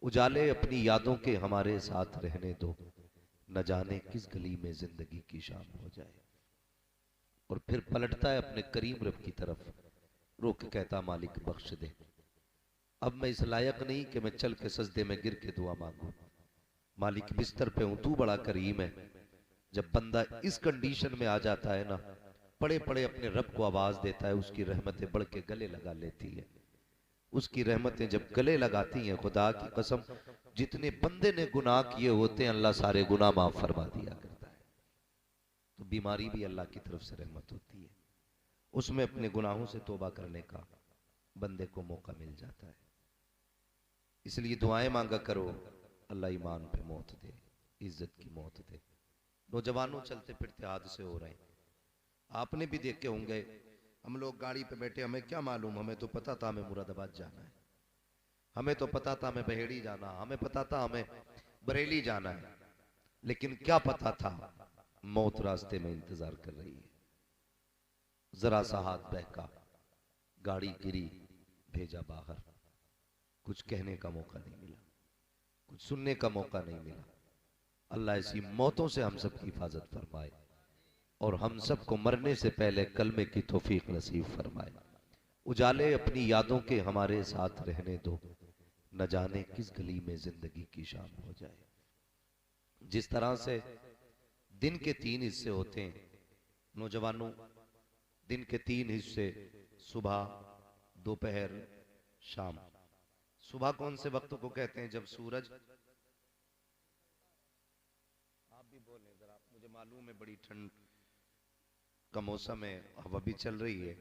उजाले अपनी यादों के हमारे साथ रहने दो, न जाने किस गली में जिंदगी की शाम हो जाए। और फिर पलटता है अपने करीम रब की तरफ, रो के कहता मालिक बख्श दे। अब मैं इस लायक नहीं कि मैं चल के सजदे में गिर के दुआ मांगू। मालिक बिस्तर पे हूं, तू बड़ा करीम है। जब बंदा इस कंडीशन में आ जाता है ना, पड़े पड़े अपने रब को आवाज देता है, उसकी रहमतें बढ़ के गले लगा लेती है। उसकी रहमतें जब गले लगाती हैं, खुदा की कसम जितने बंदे ने गुनाह किए होते हैं अल्लाह सारे गुनाह माफ फरमा दिया करता है। तो बीमारी भी अल्लाह की तरफ से रहमत होती है, उसमें अपने गुनाहों से तौबा करने का बंदे को मौका मिल जाता है। इसलिए दुआएं मांगा करो, अल्लाह ईमान पे मौत दे, इज्जत की मौत दे। नौजवानों चलते फिरते हादसे हो रहे हैं, आपने भी देखे होंगे। हम लोग गाड़ी पे बैठे, हमें क्या मालूम, हमें तो पता था हमें मुरादाबाद जाना है, हमें तो पता था हमें बहेड़ी जाना, हमें पता था हमें बरेली जाना है, लेकिन क्या पता था मौत रास्ते में इंतजार कर रही है। जरा सा हाथ बहका, गाड़ी गिरी, भेजा बाहर। कुछ कहने का मौका नहीं मिला, कुछ सुनने का मौका नहीं मिला। अल्लाह ऐसी मौतों से हम सब की हिफाजत फरमाए और हम सब को मरने से पहले कलमे की तौफीक नसीब फरमाए। उजाले अपनी यादों के हमारे साथ रहने दो, न जाने किस गली में जिंदगी की शाम हो जाए। जिस तरह से दिन के 3 हिस्से होते हैं नौजवानों, दिन के 3 हिस्से, सुबह, दोपहर, शाम। सुबह कौन से वक्त को कहते हैं? जब सूरज, आप भी बोलें जरा, मुझे मालूम है बड़ी ठंड का मौसम है, हवा भी चल रही है।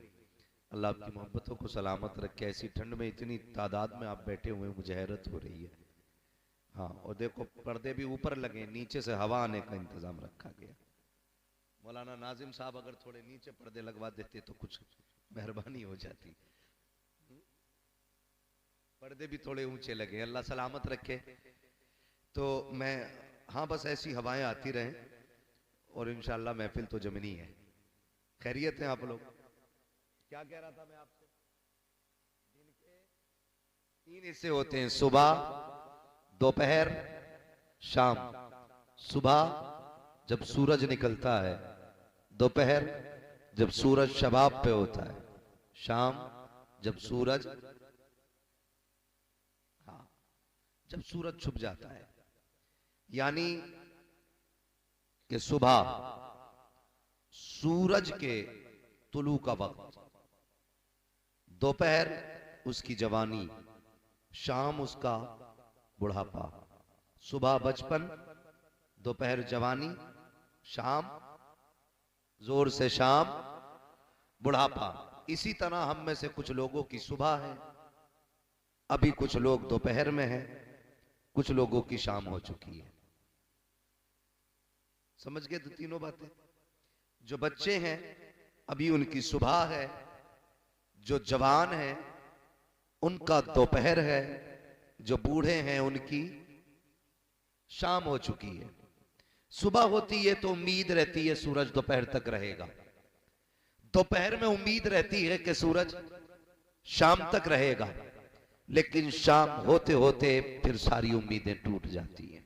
अल्लाह आपकी मोहब्बतों को सलामत रखे। ऐसी ठंड में इतनी तादाद में आप बैठे हुए हैं, मुझे हैरत हो रही है। हाँ, और देखो पर्दे भी ऊपर लगे, नीचे से हवा आने का इंतजाम रखा गया। मौलाना नाजिम साहब अगर थोड़े नीचे पर्दे लगवा देते तो कुछ मेहरबानी हो जाती। पर्दे भी थोड़े ऊंचे लगे, अल्लाह सलामत रखे। तो मैं, हाँ बस ऐसी हवाएं आती रहें और इंशाअल्लाह महफिल तो जमनी है। खैरियत है आप लोग? क्या कह रहा था मैं आपसे? दिन के 3 हिस्से होते हैं, सुबह, दोपहर, शाम। सुबह जब सूरज निकलता है, दोपहर जब सूरज शबाब पे होता है, शाम जब सूरज, हाँ, जब सूरज छुप जाता है। यानी कि सुबह सूरज के तुलू का वक्त, दोपहर उसकी जवानी, शाम उसका बुढ़ापा। सुबह बचपन, दोपहर जवानी, शाम जोर से शाम बुढ़ापा। इसी तरह हम में से कुछ लोगों की सुबह है, अभी कुछ लोग दोपहर में हैं, कुछ लोगों की शाम हो चुकी है। समझ गए तो तीनों बातें? जो बच्चे हैं अभी उनकी सुबह है, जो जवान है उनका दोपहर है, जो बूढ़े हैं उनकी शाम हो चुकी है। सुबह होती है तो उम्मीद रहती है सूरज दोपहर तक रहेगा, दोपहर में उम्मीद रहती है कि सूरज शाम तक रहेगा, लेकिन शाम होते होते फिर सारी उम्मीदें टूट जाती हैं।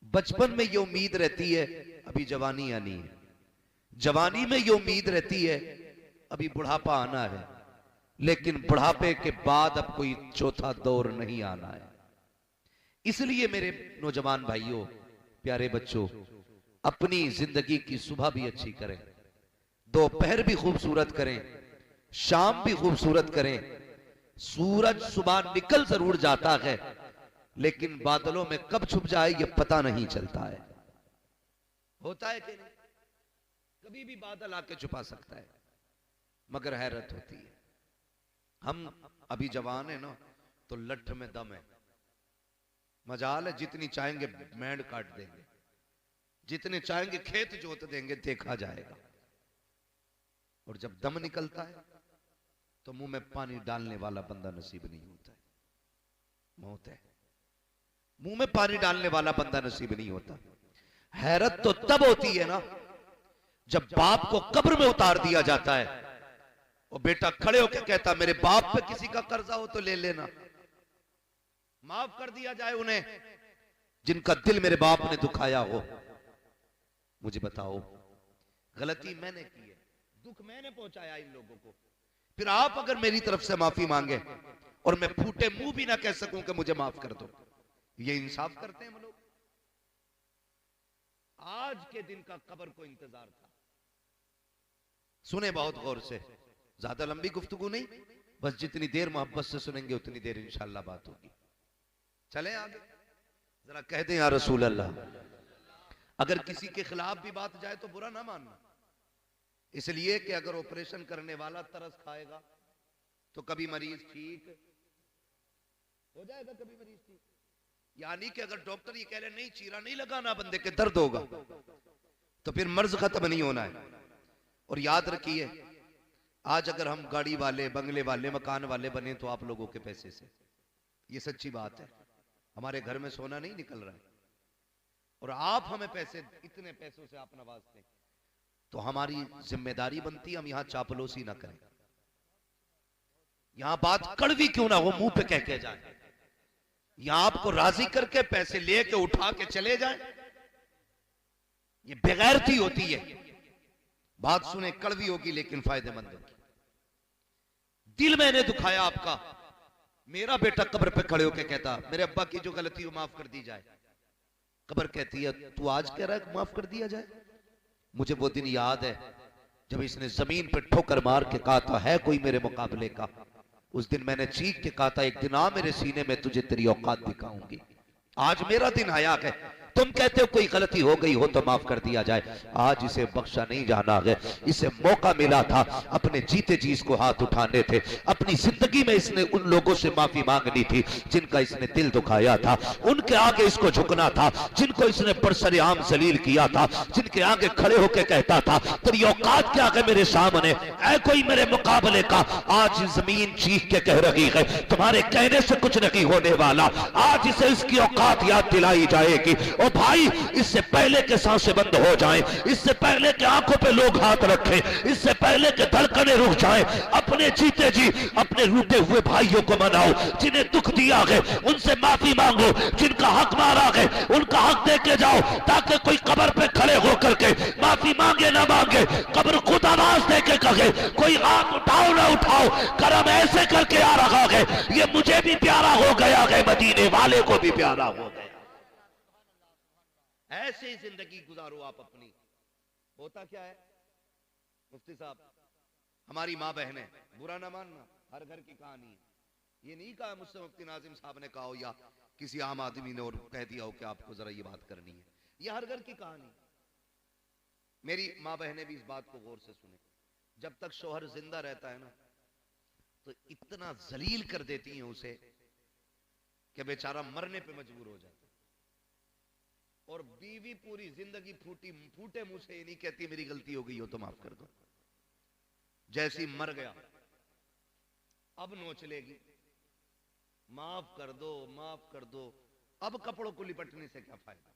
बचपन में ये उम्मीद रहती है अभी जवानी आनी है, जवानी में ये उम्मीद रहती है अभी बुढ़ापा आना है, लेकिन बुढ़ापे के बाद अब कोई चौथा दौर नहीं आना है। इसलिए मेरे नौजवान भाइयों, प्यारे बच्चों, अपनी जिंदगी की सुबह भी अच्छी करें, दोपहर भी खूबसूरत करें, शाम भी खूबसूरत करें। सूरज सुबह निकल जरूर जाता है, लेकिन बादलों में कब छुप जाए ये पता नहीं चलता है। होता है कि नहीं? कभी भी बादल आके छुपा सकता है, मगर हैरत होती है। हम अभी जवान है ना, तो लठ में दम है, मजाल है, जितनी चाहेंगे मेंढ काट देंगे, जितने चाहेंगे खेत जोत देंगे, देखा जाएगा। और जब दम निकलता है तो मुंह में पानी डालने वाला बंदा नसीब नहीं होता है, मौत है। मुंह में पानी डालने वाला बंदा नसीब नहीं होता। हैरत तो तब होती है ना जब बाप को कब्र में उतार दिया जाता है और बेटा खड़े होकर कहता मेरे बाप पे किसी का कर्जा हो तो ले लेना। माफ कर दिया जाए उन्हें जिनका दिल मेरे बाप ने दुखाया हो। मुझे बताओ, गलती मैंने की है, दुख मैंने पहुंचाया इन लोगों को, फिर आप अगर मेरी तरफ से माफी मांगे और मैं फूटे मुंह भी ना कह सकूं कि मुझे माफ कर दो, ये इंसाफ करते हैं हम लोग? आज के दिन का कब्र को इंतजार था। सुने बहुत गौर से, ज्यादा लंबी गुफ्तगू नहीं, बस जितनी देर मोहब्बत से सुनेंगे उतनी देर इंशाअल्लाह बात होगी। चलें आगे, जरा कह दें या रसूल अल्लाह। अगर किसी के खिलाफ भी बात जाए तो बुरा ना मानना, इसलिए कि अगर ऑपरेशन करने वाला तरस खाएगा तो कभी मरीज ठीक हो जाएगा, कभी मरीज ठीक। यानी कि अगर डॉक्टर ये कह रहे नहीं चीरा नहीं लगाना, बंदे के दर्द होगा, तो फिर मर्ज खत्म नहीं होना है। और याद रखिए, आज अगर हम गाड़ी वाले, बंगले वाले, मकान वाले बने तो आप लोगों के पैसे से, ये सच्ची बात है। हमारे घर में सोना नहीं निकल रहा है और आप हमें पैसे, इतने पैसों से आप नवाजते हैं, तो हमारी जिम्मेदारी बनती है हम यहां चापलूसी ना करें। यहां बात कड़वी क्यों ना हो, मुंह पे कह के जाए। यहां आपको राजी करके पैसे लेके उठा के चले जाए, ये बेगैरती होती है। बात सुने, कड़वी होगी लेकिन फायदेमंद होगी। दिल मैंने दुखाया आपका, मेरा बेटा कब्र पे खड़े होके कहता मेरे अब्बा की जो गलती हो माफ कर दी जाए। कब्र कहती है तू आज कह रहा है माफ कर दिया जाए? मुझे वो दिन याद है जब इसने जमीन पे ठोकर मार के कहा था है कोई मेरे मुकाबले का। उस दिन मैंने चीख के कहा था एक दिन आ मेरे सीने में तुझे तेरी औकात दिखाऊंगी। आज मेरा दिन आया है, तुम कहते हो कोई गलती हो गई हो तो माफ कर दिया जाए। आज इसे बख्शा नहीं जाना है। इसे मौका मिला था अपने जीते जी इसको हाथ उठाने थे। अपनी जिंदगी में इसने उन लोगों से माफी मांगनी थी जिनका इसने दिल दुखाया था, उनके आगे इसको झुकना था, जिनको इसने बरसरेआम जलील किया था, जिनके आगे खड़े होकर कहता था तेरी औकात क्या है मेरे सामने, ऐ कोई मेरे मुकाबले का। आज जमीन चीख के कह रही है तुम्हारे कहने से कुछ नहीं होने वाला। आज इसे इसकी औकात याद दिलाई जाएगी। ओ भाई, इससे पहले के सांसें बंद हो जाएं, इससे पहले के आंखों पे लोग हाथ रखें, इससे पहले के धड़कने रुक जाएं, अपने जीते जी अपने रूठे हुए भाइयों को मनाओ। जिन्हें दुख दिया है उनसे माफी मांगो, जिनका हक मारा है उनका हक दे के जाओ, ताकि कोई कब्र पे खड़े होकर के माफी मांगे ना मांगे, कब्र खुद आवाज दे के कहे कोई हाथ उठाओ ना उठाओ, करम ऐसे करके आ रहा है ये मुझे भी प्यारा हो गया है, मदीने वाले को भी प्यारा हो गया। ऐसे ही जिंदगी गुजारो आप अपनी। होता क्या है मुफ्ती साहब, हमारी माँ बहनें, बुरा ना मानना, हर घर की कहानी है। ये नहीं कहा मुझसे मुफ्ती नाजिम साहब ने कहा हो या किसी आम आदमी ने और कह दिया हो कि आपको जरा ये बात करनी है, ये हर घर की कहानी। मेरी माँ बहनें भी इस बात को गौर से सुने, जब तक शौहर जिंदा रहता है ना तो इतना जलील कर देती हैं उसे कि बेचारा मरने पे मजबूर हो जाता है। और बीवी पूरी जिंदगी फूटे मुंह से ये नहीं कहती मेरी गलती हो गई हो तो माफ कर दो। जैसी मर गया अब नोच लेगी, माफ कर दो माफ कर दो। अब कपड़ों को लिपटने से क्या फायदा,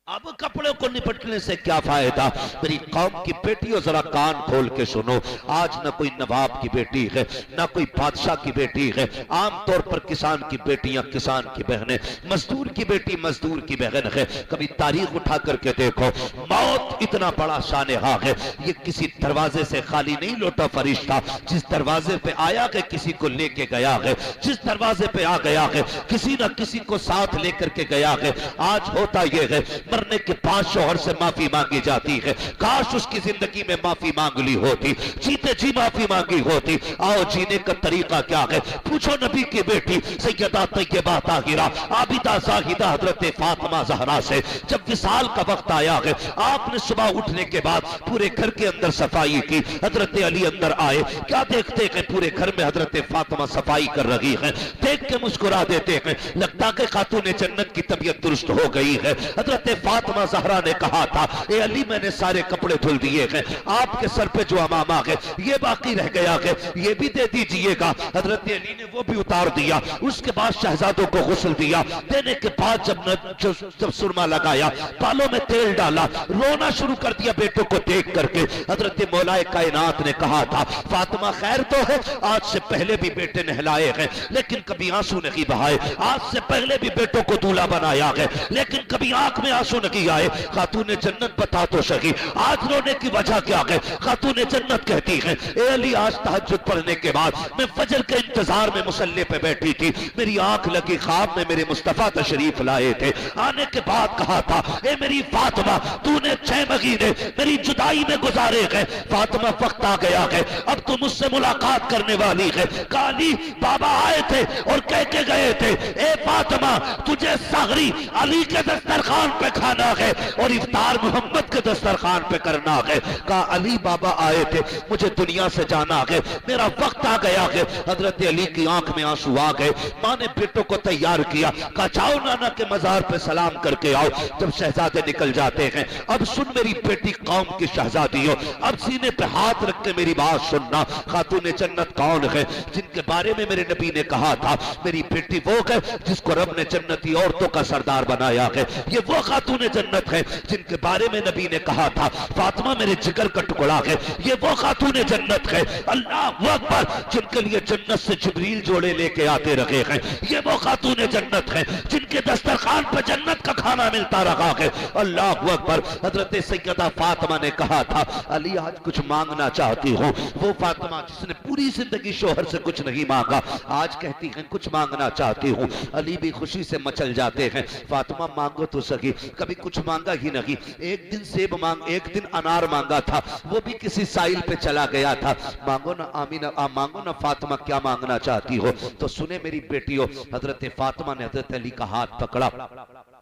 अब कपड़ों को निपटने से क्या फायदा। मेरी कौम की बेटियों जरा कान खोल के सुनो, आज न कोई नवाब की बेटी है न कोई बादशाह की बेटी है। आमतौर पर किसान की बेटियां किसान की बहनें, मजदूर की बेटी मजदूर की बहन है। कभी तारीख उठा करके देखो, मौत इतना बड़ा शानहा है, ये किसी दरवाजे से खाली नहीं लौटा फरिश्ता। जिस दरवाजे पे आया है किसी को लेके गया है, जिस दरवाजे पे आ गया है किसी न किसी को साथ लेकर के गया है। आज होता यह है मरने के बाद शौहर से माफी मांगी जाती है, काश उसकी जिंदगी में माफी मांग ली होती, जीते जी माफी मांगी होती। आओ जीने का तरीका क्या है पूछो नबी की बेटी सैयदा तैयबा ताहिरा आबिदा जाहिदा हजरत फातिमा ज़हरा से। जब विसाल का वक्त आया है, आपने सुबह उठने के बाद पूरे घर के अंदर सफाई की। हजरत अली अंदर आए, क्या देखते हैं पूरे घर में हजरत फातिमा सफाई कर रही है, देख के मुस्कुरा देते हैं, लगता है खातून जन्नत की तबीयत दुरुस्त हो गई है। हजरत फातिमा ज़हरा ने कहा था, ए अली मैंने सारे कपड़े धुल दिए हैं, आपके सर पे जो अमामा है ये बाकी रह गया है, ये भी दे दीजिएगा। हजरत अली ने वो भी उतार दिया। उसके बाद शहजादों को गुस्ल दिया। देने के बाद जब सुरमा लगाया, बालों में तेल डाला, रोना शुरू कर दिया बेटों को देख करके। हजरत मौलाए कायनात ने कहा था, फातिमा खैर तो है, आज से पहले भी बेटे नहलाए हैं लेकिन कभी आंसू नहीं बहाए, आज से पहले भी बेटों को दूल्हा बनाया है लेकिन कभी आंख में आंसू नहीं आए। खातून जन्नत बता तो सही आज रोने की वजह क्या है? खातून जन्नत कहती है, ए अली आज तहज्जुद पढ़ने के बाद मैं फजर के इंतजार में मुसल्ले पे बैठी थी, मेरी आंख लगी, ख्वाब में मेरे मुस्तफा तशरीफ लाए थे। आने के बाद कहा था, ए मेरी फातिमा तूने 6 महीने मेरी जुदाई में गुजारे हैं, फातिमा वक्त आ गया है अब तू मुझसे मुलाकात करने वाली है। काली बाबा आए थे और कह के गए थे, ए फातिमा तुझे सहरी अली के दस्तरखान पे खाना है और इफ्तार मोहम्मद के दस्तरखान पे करना है। कहा अली बाबा आए थे, मुझे दुनिया से जाना है, मेरा वक्त आ गया है। हजरत अली की आंख में आंसू आ गए। मां ने बेटों को तैयार किया, कहा जाओ नाना के मजार पे सलाम करके आओ। जब शहजादे निकल जाते हैं, अब सुन मेरी बेटी कौम की शहजादी हो, अब सीने पे हाथ रख के मेरी बात सुनना। खातून जन्नत कौन है? जिनके बारे में मेरे नबी ने कहा था मेरी बेटी वो है जिसको रब ने जन्नती औरतों का सरदार बनाया है। ये वो खातून जन्नत है जिनके बारे में नबी ने कहा था फातिमा मेरे जिगर का टुकड़ा है। ये वो खातून जन्नत है, अल्लाह अकबर, जिनके लिए जन्नत से जिब्रील जोड़े लेके आते रहे हैं। ये वो खातून जन्नत है जिनके दस्तरखान पर जन्नत का खाना मिलता रहा है। अल्लाह अकबर। हजरत सैयदा फातिमा ने कहा था, अली आज कुछ मांगना चाहती हूँ। वो फातिमा जिसने पूरी जिंदगी शोहर से कुछ नहीं मांगा, आज कहती है कुछ मांगना चाहती हूँ। अली भी खुशी से मचल जाते हैं, फातिमा मांगो तो सही, कभी कुछ मांगा ही नहीं। एक दिन सेब मांग, एक दिन अनार मांगा था, वो भी किसी साइल पे चला गया था। मांगो ना आमीना, मांगो ना फातिमा क्या मांगना चाहती हो। तो सुने मेरी बेटियों, हजरत फातिमा ने हजरत अली का हाथ पकड़ा,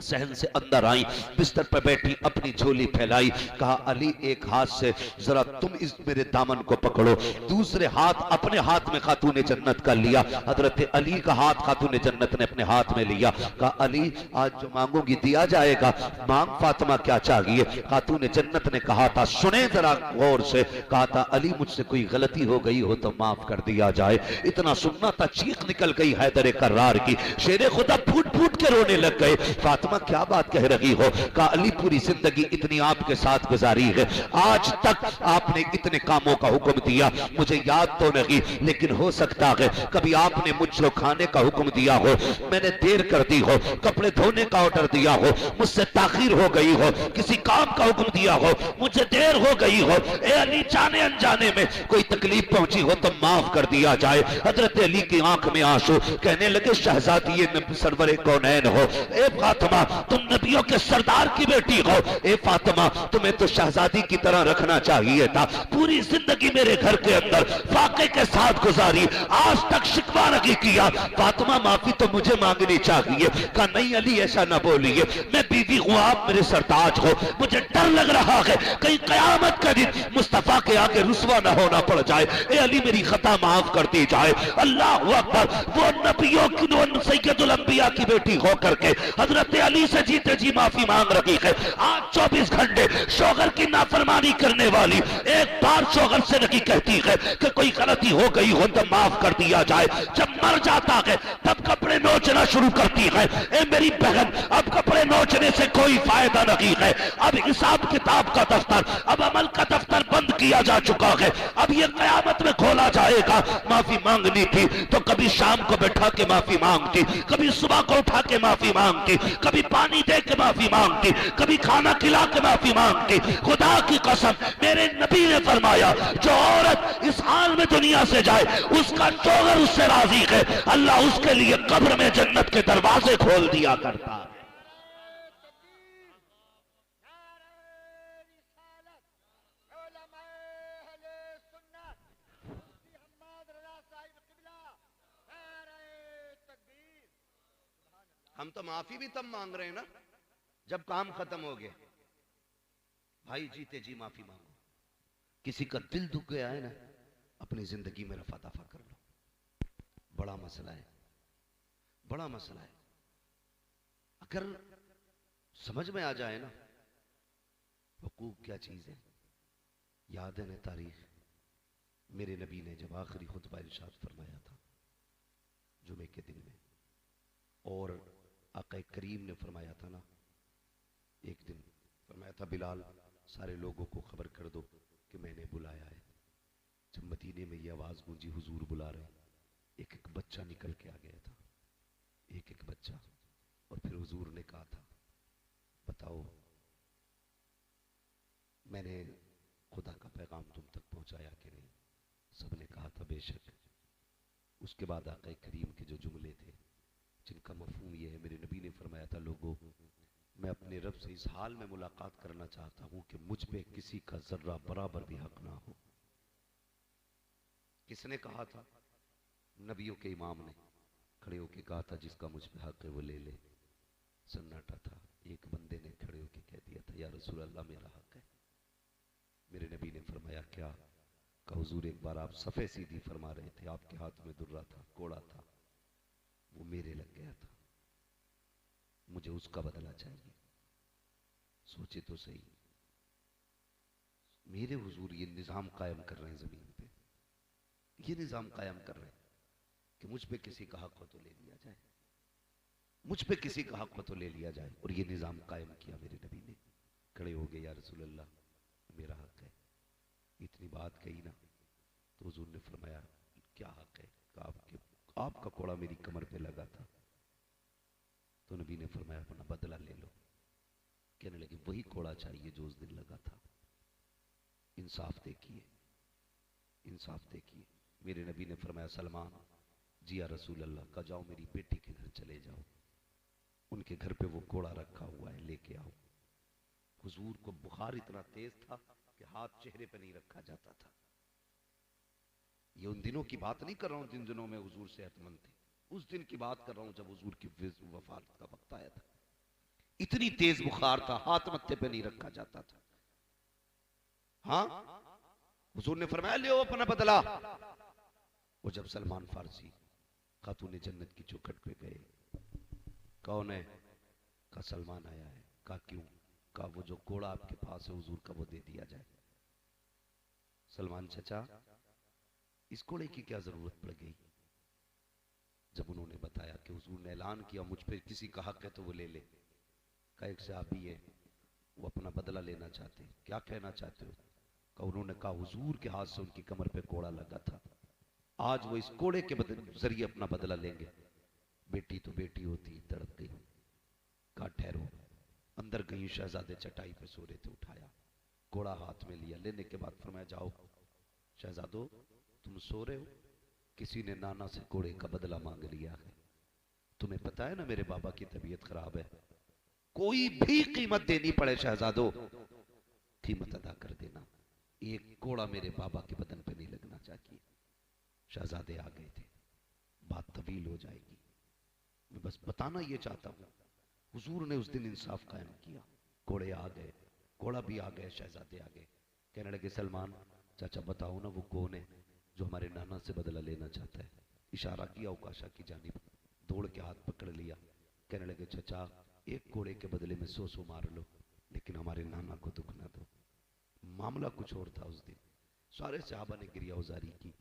सहन से अंदर आई, बिस्तर पर बैठी अपनी झोली फैलाई, कहा अली एक हाथ से जरा तुम इस मेरे दामन को पकड़ो, दूसरे हाथ अपने हाथ में खातून जन्नत का लिया। हजरत अली का हाथ खातून जन्नत ने अपने हाथ में लिया। कहा अली आज जो मांगोगी दिया जाएगा, मांग फातिमा क्या चाहिए। खातून जन्नत ने कहा था, सुने जरा गौर से, कहा था अली मुझसे कोई गलती हो गई हो तो माफ कर दिया जाए। इतना सुनना था, चीख निकल गई हैदर कर्रार की, शेरे खुदा फूट फूट के रोने लग गए। फातिमा क्या बात कह रही हो? कहा अली पूरी जिंदगी इतनी आपके साथ गुजारी है, आज तक आपने इतने कामों का हुक्म दिया मुझे याद तो नहीं, लेकिन हो सकता है कभी आपने मुझको खाने का हुक्म दिया हो, मैंने देर कर दी हो, कपड़े धोने का ऑर्डर दिया हो, मुझसे ताखीर हो गई हो, किसी काम का हुक्म दिया हो, मुझे देर हो गई हो। ए अली जाने अनजाने में कोई तकलीफ पहुंची हो तो माफ कर दिया जाए। हजरत अली की आंख में आंसू, कहने लगे शहजादी सरवरे कौनैन हो, ए फातिमा तुम नबियों के सरदार की बेटी हो, ए फातिमा तुम्हें तो शहजादी की तरह रखना चाहिए था। पूरी जिंदगी मेरे घर के अंदर फाके के साथ गुजारी, आज तक शिकवा नहीं किया। फातिमा माफी तो मुझे मांगनी चाहिए। कहा नहीं अली ऐसा ना बोलिए, मैं बीवी हूं, आप मेरे सरताज हो, मुझे डर लग रहा है कहीं कयामत का दिन मुस्तफा के आगे रुसवा ना होना पड़ जाए। ए अली मेरी खता माफ कर दी जाए। अल्लाह अकबर। वो नबियों की सैयदुल अंबिया की बेटी होकर के हजरत अली से जीते जी माफी मांग रही है। आज 24 घंटे शोहर की नाफरमानी करने वाली एक बार शोहर से नहीं कहती है कि कोई गलती हो गई हो तो माफ कर दिया जाए। जब मर जाता है तब कपड़े नोचना शुरू करती है। ए मेरी बहन, अब कपड़े नोचने से कोई फायदा नहीं है। अब हिसाब किताब का दफ्तर, अब अमल का दफ्तर बंद किया जा चुका है। अब ये कयामत में खोला जाएगा। माफी मांगनी थी तो कभी शाम को बैठा के माफी मांगती, कभी सुबह को उठा के माफी मांगती, कभी पानी दे के माफी मांगती, कभी खाना खिला के माफी मांगती। खुदा की कसम, मेरे नबी ने फरमाया जो औरत इस हाल में दुनिया से जाए उसका शौहर उससे राजी है, अल्लाह उसके लिए कब्र में जन्नत के दरवाजे खोल दिया करता है। हम तो माफी भी तब मांग रहे हैं ना जब काम खत्म हो गया। भाई जीते जी माफी मांगो। किसी का दिल दुख गया है ना, अपनी जिंदगी में रफा दफा कर लो। बड़ा मसला है, बड़ा मसला है। अगर समझ में आ जाए ना हुकूक क्या चीज है। याद है न तारीख, मेरे नबी ने जब आखिरी खुतबा इरशाद फरमाया था जुमे के दिन में, और आका करीम ने फरमाया था ना, एक दिन फरमाया था बिलाल सारे लोगों को खबर कर दो कि मैंने बुलाया है। जब मदीने में ये आवाज गूंजी हुजूर बुला रहे, एक एक बच्चा निकल के आ गया था, एक एक बच्चा। और फिर हुजूर ने कहा था बताओ मैंने खुदा का पैगाम तुम तक पहुंचाया कि नहीं? सबने कहा था बेशक। उसके बाद आका करीम के जो जुमले थे जिनका मफहूम ये है, मेरे नबी ने फरमाया था लोगों मैं अपने रब से इस हाल में मुलाकात करना चाहता हूं कि मुझ पे किसी का जर्रा बराबर भी हक ना हो। किसने कहा था? नबियों के इमाम ने खड़े होके कहा था जिसका मुझ पे हक है वो ले ले। सन्नाटा था। एक बंदे ने खड़े होके कह दिया था या रसूल अल्लाह मेरा हक है। मेरे नबी ने फरमाया क्या? का हुजूर एक बार आप सफ़े सीधी फरमा रहे थे, आपके हाथ में दुर्रा था, कोड़ा था, वो मेरे लग गया था, मुझे उसका बदला चाहिए। सोचे तो सही, मेरे हुजूर ये निजाम कायम कर रहे हैं जमीन पे, ये निजाम कायम कर रहे हैं कि मुझ पे किसी का हक हो तो ले लिया जाए, मुझ पे किसी का हक हो तो ले लिया जाए। और ये निजाम कायम किया मेरे नबी ने। खड़े हो गए या रसूल अल्लाह मेरा हक है। इतनी बात कही ना तो हुजूर ने फरमाया क्या हक है? आपका कोड़ा मेरी कमर पे लगा था। तो नबी ने फरमाया अपना बदला ले लो। कहने लगे वही कोड़ा चाहिए जो उस दिन लगा था। इंसाफ देखिए, इंसाफ देखिए। मेरे नबी ने फरमाया सलमान जी या रसूल अल्लाह का जाओ मेरी बेटी के घर चले जाओ, उनके घर पे वो कोड़ा रखा हुआ है लेके आओ। हुजूर को बुखार इतना तेज था कि हाथ चेहरे पे नहीं रखा जाता था। ये उन दिनों की बात नहीं कर रहा हूं जिन दिनों में हुजूर सेहतमंद थे, उस दिन की बात कर रहा हूं जब हुजूर की वफात का वक्त आया था। इतनी तेज बुखार था, हाथ मत्थे पे नहीं रखा जाता था। हाँ, हुजूर ने फरमाया ले अपना बदला। वो जब सलमान फारसी खातून जन्नत की चौखट पे गए, कौन है? का सलमान आया है। का क्यों? का वो जो कोड़ा आपके पास है हुजूर का वो दे दिया जाए। सलमान चचा इस कोड़े की क्या जरूरत पड़ गई? जब उन्होंने बताया कि हुजूर ने ऐलान किया मुझ पे किसी का हक है तो वो ले ले। का एक सहाबी है वो अपना बदला लेना चाहते, क्या कहना चाहते हो? का उन्होंने कहा हुजूर के हाथ से उनकी कमर पे कोड़ा लगा था, आज वो इस कोड़े के जरिए अपना बदला लेंगे। बेटी तो बेटी होती, तड़प गई। कहा ठहरो। अंदर गई, शहजादे चटाई पे सो रहे थे, उठाया, कोड़ा हाथ में लिया। लेने के बाद फरमाया जाओ शहजादो तुम सो रहे हो, किसी ने नाना से कोड़े का बदला मांग लिया है। तुम्हें पता है ना मेरे बाबा की तबीयत खराब है, कोई भी कीमत देनी पड़े शहजादो कीमत अदा कर देना, एक कोड़ा मेरे बाबा के बदन पे नहीं लगना चाहिए। शहजादे आ गए थे, बात तवील हो जाएगी, मैं बस बताना ये चाहता हूं। हुजूर ने उस दिन इंसाफ कायम किया। कोड़े आ गए, कोड़ा भी आ गए, शहजादे आ गए। कहने लगे सलमान चाचा बताओ ना वो कौन है जो हमारे नाना से बदला लेना चाहता है। इशारा किया उकाशा की जानिब, दौड़ के हाथ पकड़ लिया। कहने लगे चचा एक कोड़े के बदले में 100 मार लो, लेकिन हमारे नाना को दुख ना दो। मामला कुछ और था उस दिन। सारे सहाबा ने गिरिया उजारी की।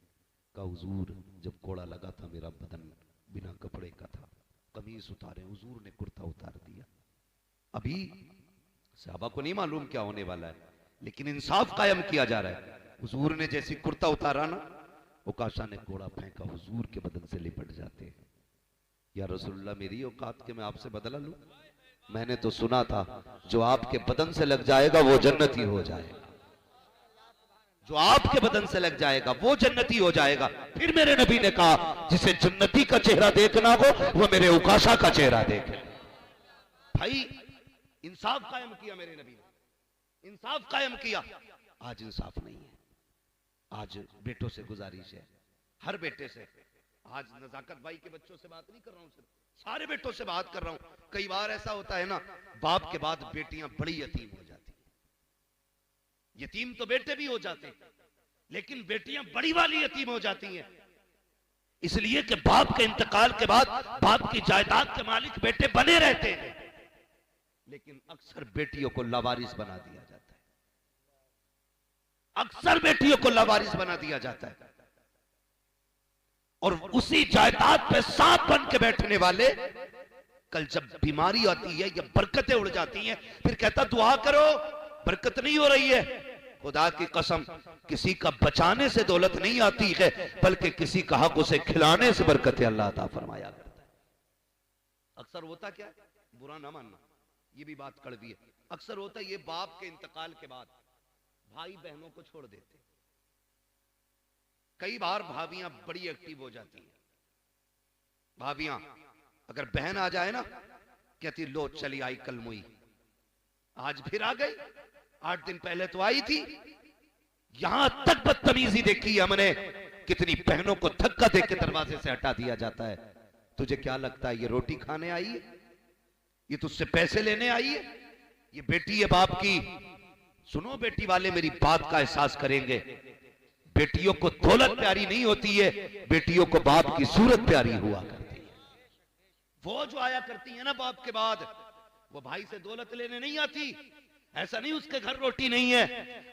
का हुजूर जब कोड़ा लगा था मेरा बदन बिना कपड़े का था, कमीज उतारे, हुजूर ने कुर्ता उतार दिया। अभी सहाबा को नहीं मालूम क्या होने वाला है, लेकिन इंसाफ कायम किया जा रहा है। हुजूर ने जैसी कुर्ता उतारा ना, उकाशा ने कोड़ा फेंका, हुजूर के बदन से लिपट जाते हैं। या रसूलुल्लाह मेरी औकात के मैं आपसे बदला लूं? मैंने तो सुना था जो आपके बदन से लग जाएगा वो जन्नती हो जाएगा, जो आपके बदन से लग जाएगा वो जन्नती हो जाएगा। फिर मेरे नबी ने कहा जिसे जन्नती का चेहरा देखना हो वो मेरे उकाशा का चेहरा देखे। भाई इंसाफ कायम किया मेरे नबी ने, इंसाफ कायम किया। आज इंसाफ नहीं है। आज बेटों से गुजारिश है, हर बेटे से। आज नजाकत भाई के बच्चों से बात नहीं कर रहा हूं, सिर्फ सारे बेटों से बात कर रहा हूं। कई बार ऐसा होता है ना, बाप के बाद बेटियां बड़ी यतीम हो जाती, यतीम तो बेटे भी हो जाते हैं, लेकिन बेटियां बड़ी वाली यतीम हो जाती हैं, इसलिए कि बाप के इंतकाल के बाद बाप की जायदाद के मालिक बेटे बने रहते हैं। लेकिन अक्सर बेटियों को लावारिस बना दिया जाता है, अक्सर बेटियों को लावारिस बना दिया जाता है। और उसी जायदाद पे सांप बन के बैठने वाले कल जब बीमारी आती है या बरकतें उड़ जाती हैं, फिर कहता दुआ करो बरकत नहीं हो रही है। खुदा की कसम, किसी का बचाने से दौलत नहीं आती है, बल्कि किसी का हक उसे खिलाने से बरकतें अल्लाह अता फरमाया करता है। अक्सर होता क्या है, बुरा ना मानना, ये भी बात कड़वी है, अक्सर होता है ये बाप के इंतकाल के बाद भाई बहनों को छोड़ देते। कई बार भाभियां बड़ी एक्टिव हो जाती हैं। भाभियां अगर बहन आ जाए ना, कहती लो चली आई कल मुई, आज फिर आ गई, 8 दिन पहले तो आई थी। यहां तक बदतमीजी देखी हमने, कितनी बहनों को धक्का देकर दरवाजे से हटा दिया जाता है। तुझे क्या लगता है ये रोटी खाने आई है, ये तुझसे पैसे लेने आई है, ये बेटी है बाप की। सुनो बेटी वाले, मेरी बात का एहसास करेंगे, बेटियों को दौलत प्यारी नहीं होती है, बेटियों को बाप की सूरत प्यारी हुआ करती है। वो जो आया करती है ना बाप के बाद, वो भाई से दौलत लेने नहीं आती। ऐसा नहीं उसके घर रोटी नहीं है,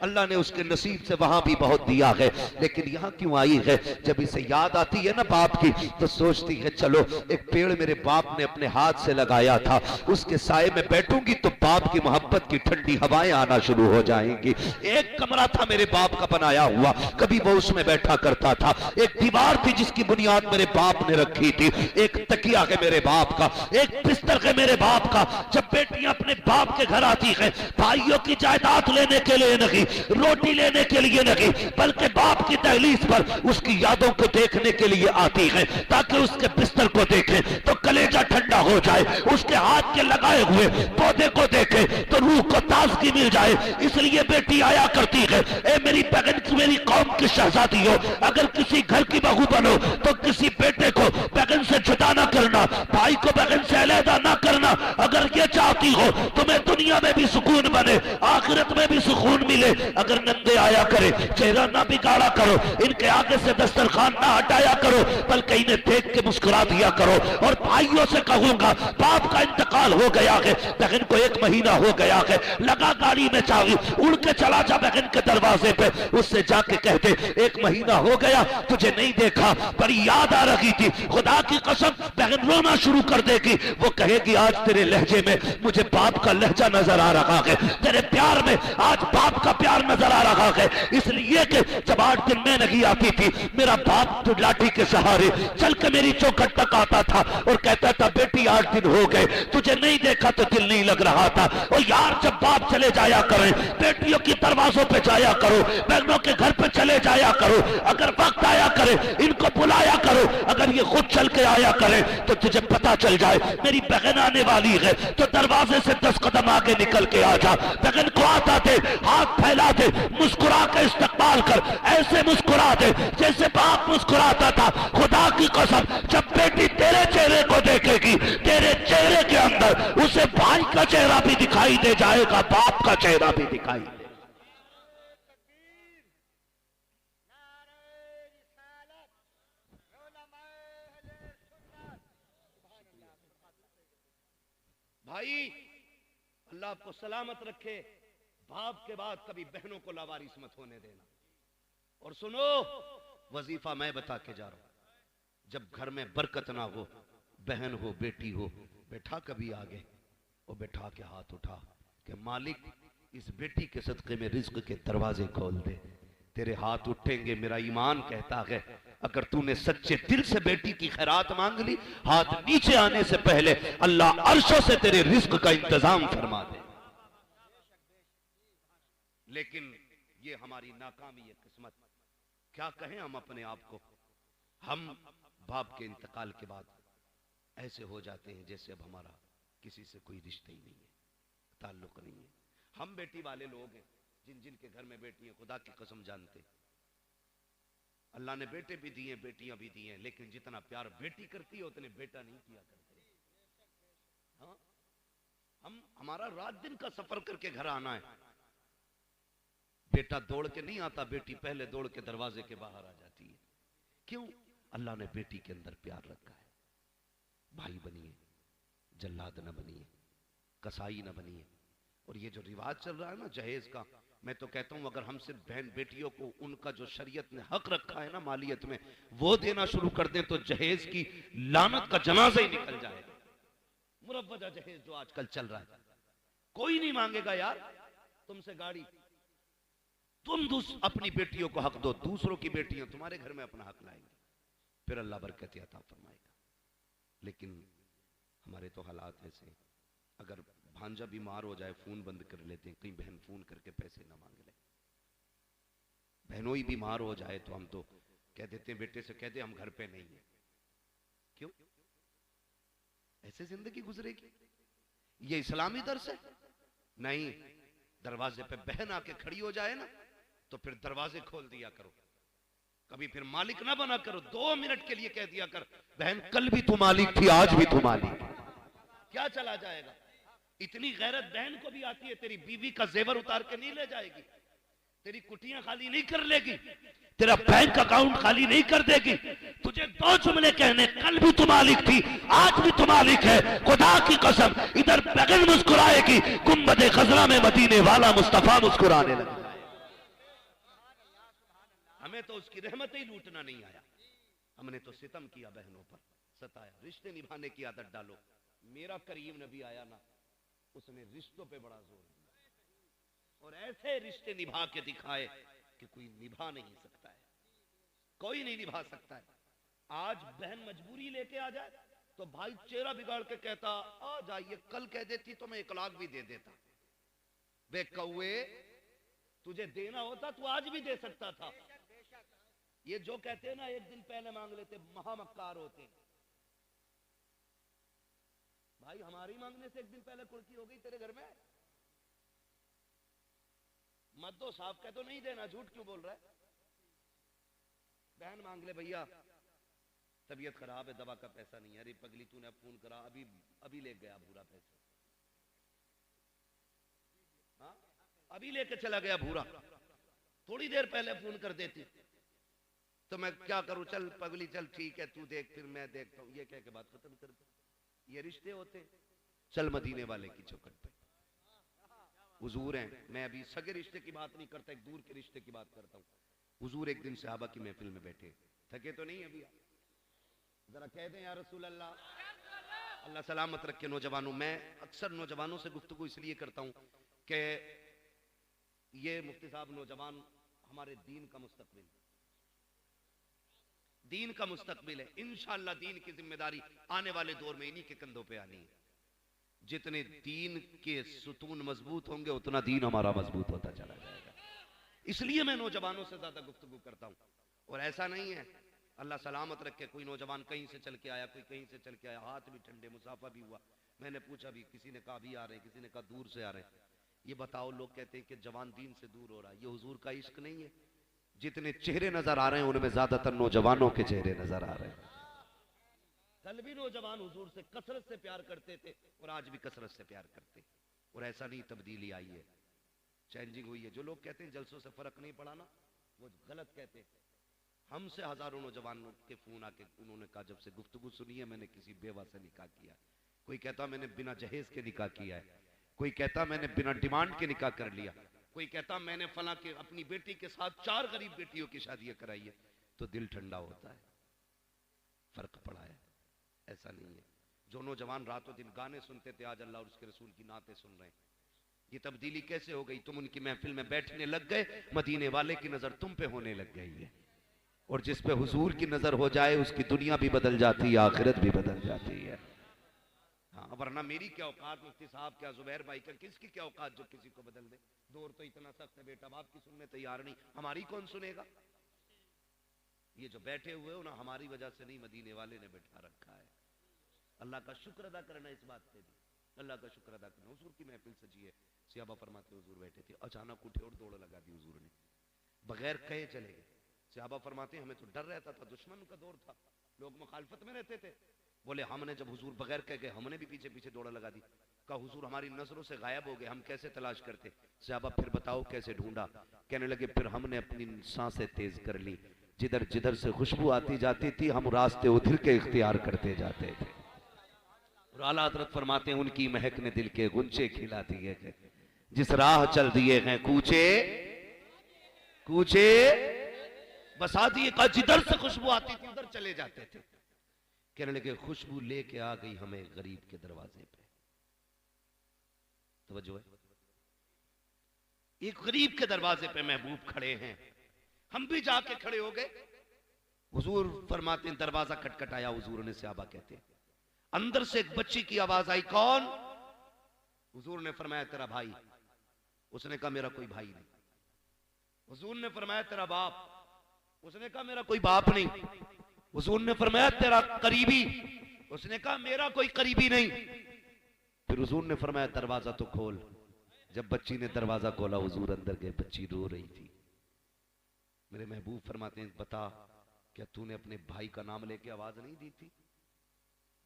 अल्लाह ने उसके नसीब से वहां भी बहुत दिया है, लेकिन यहां क्यों आई है? जब इसे याद आती है ना बाप की, तो सोचती है चलो एक पेड़ मेरे बाप ने अपने हाथ से लगाया था, उसके साए में बैठूंगी तो बाप की मोहब्बत की ठंडी हवाएं आना शुरू हो जाएंगी। एक कमरा था मेरे बाप का बनाया हुआ, कभी वो उसमें बैठा करता था। एक दीवार थी जिसकी बुनियाद मेरे बाप ने रखी थी, एक तकिया है मेरे बाप का, एक बिस्तर है मेरे बाप का। जब बेटियां अपने बाप के घर आती है, भाइयों की जायदाद लेने के लिए नहीं, रोटी लेने के लिए नहीं, बल्कि बाप की दहलीज पर उसकी यादों को देखने के लिए आती है, ताकि उसके बिस्तर को देखे तो कलेजा ठंडा हो जाए, उसके हाथ के लगाए हुए पौधे को देखे तो रूह को ताजगी मिल जाए। इसलिए बेटी आया करती है। ए मेरी बहन, मेरी कौम की शहजादी हो, अगर किसी घर की बहू बनो तो किसी बेटे को बहन से जुदा ना करना, भाई को बहन से अलहदा ना करना। अगर ये चाहती हो तुम्हें दुनिया में भी सुकून बने, आखिरत में भी सुकून मिले। अगर नंगे आया करे, चेहरा ना बिगाड़ा करो, इनके आगे से दस्तरखान ना हटाया करो, बल्कि इन्हें देख के मुस्कुरा दिया करो। और भाइयों से कहूंगा, बाप का इंतकाल हो गया है, बहन को 1 महीना हो गया है, लगा गाड़ी में चाबी, उड़ के चला जा बहन के दरवाजे पे, उससे जाके कहते 1 महीना हो गया तुझे नहीं देखा, बड़ी याद आ रही थी। खुदा की कसम बहन रोना शुरू कर देगी। वो कहेगी आज तेरे लहजे में मुझे बाप का लहजा नजर आ रहा है, तेरे प्यार में आज बाप का प्यार नजर आ रहा है। इसलिए कि जब 8 दिन में नहीं आती थी, मेरा बाप तो लाठी के सहारे चल के मेरी चौखट तक आता था और कहता था बेटी 8 दिन हो गए तुझे नहीं देखा तो दिल नहीं लग रहा था। और यार जब बाप चले जाया करें, बेटियों के दरवाजों पे जाया करो, बहनों के घर पे चले जाया करो, अगर वक्त आया करे इनको बुलाया करो, अगर ये खुद चल के आया करे तो तुझे पता चल जाए मेरी बहन आने वाली है, तो दरवाजे से 10 कदम आगे निकल के आ जा, बहन को आता दे, हाथ फैला दे, मुस्कुरा के इस्तकबाल कर, ऐसे मुस्कुरा दे जैसे बाप मुस्कुराता था। खुदा की कसम जब बेटी तेरे चेहरे को देखेगी, तेरे चेहरे के अंदर उसे भाई का चेहरा भी दिखाई दे जाएगा, बाप का चेहरा भी दिखाई दे। भाई अल्लाह आपको सलामत रखे, बाप के बाद कभी बहनों को लावारिस मत होने देना। और सुनो, वजीफा मैं बता के जा रहा हूं, जब घर में बरकत ना हो, बहन हो बेटी हो, बैठा कभी आगे और बैठा के हाथ उठा कि मालिक इस बेटी के सदक़े में रिज्क के दरवाजे खोल दे। तेरे हाथ उठेंगे, मेरा ईमान कहता है अगर तूने सच्चे दिल से बेटी की खैरात मांग ली, हाथ नीचे आने से पहले अल्लाह अर्शों से तेरे रिज्क का इंतजाम फरमा दे। लेकिन ये हमारी नाकामी है, किस्मत। क्या कहें हम अपने आप को, हम बाप के इंतकाल के बाद ऐसे हो जाते हैं जैसे अब हमारा किसी से कोई रिश्ता ही नहीं है, ताल्लुक नहीं है। हम बेटी वाले लोग हैं, जिन जिन के घर में बेटी है, खुदा की कसम जानते अल्लाह ने बेटे भी दिए बेटियां भी दी हैं, लेकिन जितना प्यार बेटी करती है उतने बेटा नहीं किया करते। हाँ, हमारा रात दिन का सफर करके घर आना है, बेटा दौड़ के नहीं आता, बेटी पहले दौड़ के दरवाजे के बाहर आ जाती है। क्यों? अल्लाह ने बेटी के अंदर प्यार रखा है। भाई बनिए, जल्लाद न बनिए, कसाई ना बनिए। और ये जो रिवाज चल रहा है ना जहेज का, मैं तो कहता हूं अगर हम सिर्फ बहन बेटियों को उनका जो शरीयत ने हक रखा है ना मालियत में, वो देना शुरू कर दें तो जहेज की लानत का जनाजा ही निकल जाएगा। मुरव्वजा जहेज जो आजकल चल रहा है, कोई नहीं मांगेगा यार तुमसे गाड़ी, तुम अपनी बेटियों को हक दो, दूसरों की बेटियां तुम्हारे घर में अपना हक लाएंगे, फिर अल्लाह बरकत अता फरमाएगा। लेकिन हमारे तो हालात ऐसे हैं, अगर भांजा बीमार हो जाए फोन बंद कर लेते हैं, कहीं बहन फोन करके पैसे ना मांग ले। बहनों ही बीमार हो जाए तो हम तो कह देते हैं, बेटे से कह दे हम घर पे नहीं है। क्यों ऐसे जिंदगी गुजरेगी? ये इस्लामी दर्स है? नहीं। दरवाजे पे बहन आके खड़ी हो जाए ना तो फिर दरवाजे खोल दिया करो, कभी फिर मालिक ना बना करो। 2 मिनट के लिए कह दिया कर, बहन कल भी तू मालिक थी, आज भी तू मालिक। क्या चला जाएगा? इतनी गैरत बहन को भी आती है, तेरी बीवी का जेवर उतार के नहीं ले जाएगी, तेरी कुटियां खाली नहीं कर लेगी, तेरा बैंक अकाउंट खाली नहीं कर देगी। तुझे 2 जुमले कहने, कल भी तू मालिक थी, आज भी तू मालिक है, खुदा की कसम। इधर बगल मुस्कुराएगी, गुंबदे खजरा में मदीने वाला मुस्तफा मुस्कुराने लगा। हमें तो उसकी रहमत ही लूटना नहीं आया, हमने तो सितम किया, बहनों पर सताया। रिश्ते निभाने की आदत डालो। मेरा करीम नबी आया ना, उसने रिश्तों पे बड़ा जोर दिया और ऐसे रिश्ते निभा के दिखाए कि कोई निभा नहीं सकता है, कोई नहीं निभा सकता है। आज बहन मजबूरी लेके आ जाए तो भाई चेहरा बिगाड़ के कहता आ जाइए, कल कह देती तो मैं 1 लाख भी दे देता। वे कौए, तुझे देना होता तो आज भी दे सकता था। ये जो कहते हैं ना 1 दिन पहले मांग लेते, महामक्कार होते हैं। भाई हमारी मांगने से 1 दिन पहले कुर्की हो गई तेरे घर में, मत दो, साफ कह तो नहीं देना, झूठ क्यों बोल रहा है? बहन मांग ले, भैया तबीयत खराब है, दवा का पैसा नहीं है। अरे पगली तूने अब फोन करा, अभी ले गया भूरा पैसे, हाँ अभी लेके चला गया भूरा, थोड़ी देर पहले फोन कर देती तो मैं क्या करूं? चल पगली चल ठीक है, तू देख फिर मैं देखता हूं, ये कह के बात खत्म कर दे। ये रिश्ते होते? चल मदीने वाले की चौखट पे हुजूर हैं। मैं अभी सगे रिश्ते की बात नहीं करता, एक दूर के रिश्ते की बात करता हूं। हुजूर एक दिन सहाबा की महफिल में बैठे, थके तो नहीं अभी? जरा कह दें या रसूल अल्लाह, अल्लाह सलामत रखे नौजवानों। मैं अक्सर नौजवानों से गुफ्तगू इसलिए करता हूं कि ये मुफ्ती साहब नौजवान हमारे दीन का मुस्तकबिल, दीन का मुस्तकबिल है। इंशाअल्लाह दीन की जिम्मेदारी आने वाले दौर में इन्हीं के कंधों पे आनी है। जितने दीन के सुतून मजबूत होंगे उतना दीन हमारा मजबूत होता चला जाएगा। इसलिए मैं नौजवानों से ज्यादा गुफ्तगू करता हूं। और ऐसा नहीं है, अल्लाह सलामत रखे, कोई नौजवान कहीं से चल के आया, कोई कहीं से चल के आया, हाथ भी ठंडे, मुसाफा भी हुआ। मैंने पूछा भी, किसी ने कहा भी आ रहे, किसी ने कहा दूर से आ रहे। ये बताओ, लोग कहते हैं कि जवान दीन से दूर हो रहा है, ये हुजूर का इश्क नहीं है? जितने चेहरे नजर आ रहे हैं उनमें ज्यादातर नौजवानों के चेहरे नजर आ रहे हैं। कल भी नौजवान हुजूर से कसरत से प्यार करते थे और आज भी कसरत से प्यार करते, और ऐसा नहीं तब्दीली आई है, चेंजिंग हुई है। जो लोग कहते हैं जलसों से फर्क नहीं पड़ा ना, वो गलत कहते हैं। हमसे हजारों नौजवानों के फोन आके उन्होंने कहा जब से गुफ्तगू सुनी है मैंने किसी बेवा से निकाह किया। कोई कहता मैंने बिना जहेज के निकाह किया है, कोई कहता मैंने बिना डिमांड के निकाह कर लिया, कोई कहता मैंने फला के अपनी बेटी के साथ 4 गरीब बेटियों की शादियां कराई है। तो दिल ठंडा होता है, फर्क पड़ा है। ऐसा नहीं है। जो नौजवान रातों दिन गाने सुनते थे आज अल्लाह और उसके रसूल की नाते सुन रहे हैं। ये तब्दीली कैसे हो गई? तुम उनकी महफिल में बैठने लग गए, मदीने वाले की नजर तुम पे होने लग गई है। और जिस पे हुजूर की नजर हो जाए उसकी दुनिया भी बदल जाती है, आखिरत भी बदल जाती है। हाँ, वरना मेरी क्या औकात, मुफ्ती साहब क्या, जुबैर भाई का, किसकी क्या औकात जो किसी को बदल दे? दौर तो इतना सख्त है, बेटा बाप की सुनने तैयार नहीं, हमारी कौन सुनेगा? ये जो बैठे हुए हो ना, हमारी वजह से नहीं, मदीने वाले ने बैठा रखा है। अल्लाह का शुक्र अदा करना इस बात पे भी, अल्लाह का शुक्र अदा करना। हुजूर की महफिल सजी है, सहाबा फरमाते हुजूर बैठे थे, अचानक उठे और दौड़ लगा दी हुजूर ने, बगैर कहे चले गए। सहाबा फरमाते हमें तो डर रहता था, दुश्मन का दौर था, लोग मुखालफत में रहते थे। बोले हमने जब हुजूर बगैर कह गए, हमने भी पीछे पीछे दौड़ लगा दी। कहा हुजूर हमारी नजरों से गायब हो गए, हम कैसे तलाश करते? सहाबा फिर बताओ कैसे ढूंढा? कहने लगे फिर हमने अपनी सांसें तेज कर ली, जिधर जिधर से खुशबू आती जाती थी हम रास्ते उधर के इख्तियार करते जाते थे। और आला हजरत फरमाते हैं उनकी महक ने दिल के गुंचे खिला दिए हैं, जिस राह चल दिए हैं कूचे कूचे बसा दिए। कहा जिधर से खुशबू आती थी उधर चले जाते थे। कहने लगे खुशबू लेके आ गई हमें गरीब के दरवाजे पे। तवज्जो है, एक गरीब के दरवाजे पे महबूब खड़े हैं, हम भी जाके खड़े हो गए। हुजूर फरमाते हैं दरवाजा खटखटाया, हुजूर ने सहाबा कहते हैं अंदर से एक बच्ची की आवाज आई, कौन? हुजूर ने फरमाया तेरा भाई। उसने कहा मेरा कोई भाई नहीं। हुजूर ने फरमाया तेरा बाप। उसने कहा मेरा कोई बाप नहीं। हुजूर ने फरमाया तेरा करीबी। उसने कहा मेरा कोई करीबी नहीं। फिर हुजूर ने फरमाया दरवाजा तो खोल। जब बच्ची ने दरवाजा खोला हुजूर अंदर गए, बच्ची रो रही थी। मेरे महबूब फरमाते हैं बता क्या तूने अपने भाई का नाम लेके आवाज नहीं दी थी?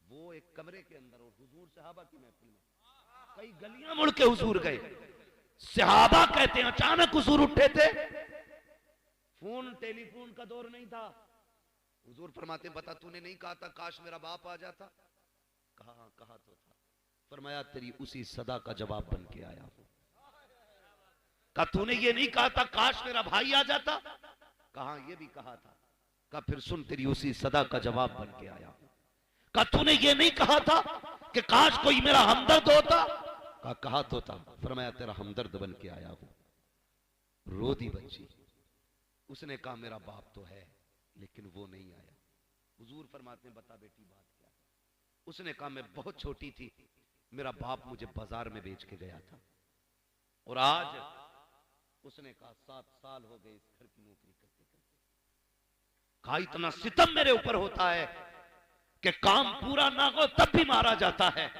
वो एक कमरे के अंदर और हुजूर सहाबा की महफिल में, कई गलियां मुड़ के हुजूर गए। सहाबा कहते हैं अचानक हुजूर उठे थे, फोन टेलीफोन का दौर नहीं था। हुजूर फरमाते हैं बता तूने नहीं कहा था काश मेरा बाप आ जाता? कहा तो था। फरमाया तेरी उसी सदा का जवाब बन के आया हूं। कहा तूने ये नहीं कहा था काश मेरा भाई आ जाता? कहा ये भी कहा था। कहा फिर सुन तेरी उसी सदा का जवाब बन के आया हूं। कहा तूने ये नहीं कहा था कि काश कोई मेरा हमदर्द होता? कहा तो था। फरमाया तेरा हमदर्द बन के आया हूं। रो दी बच्ची। उसने कहा मेरा बाप तो है लेकिन वो नहीं आया। हुजूर फरमाते हैं बता बेटी बात क्या है? उसने कहा मैं बहुत छोटी थी, मेरा बाप मुझे बाजार में बेच के गया था और आज उसने कहा 7 साल हो गए इस घर की नौकरी करते करते। कहा इतना सितम मेरे ऊपर होता है कि काम पूरा ना हो तब भी मारा जाता है,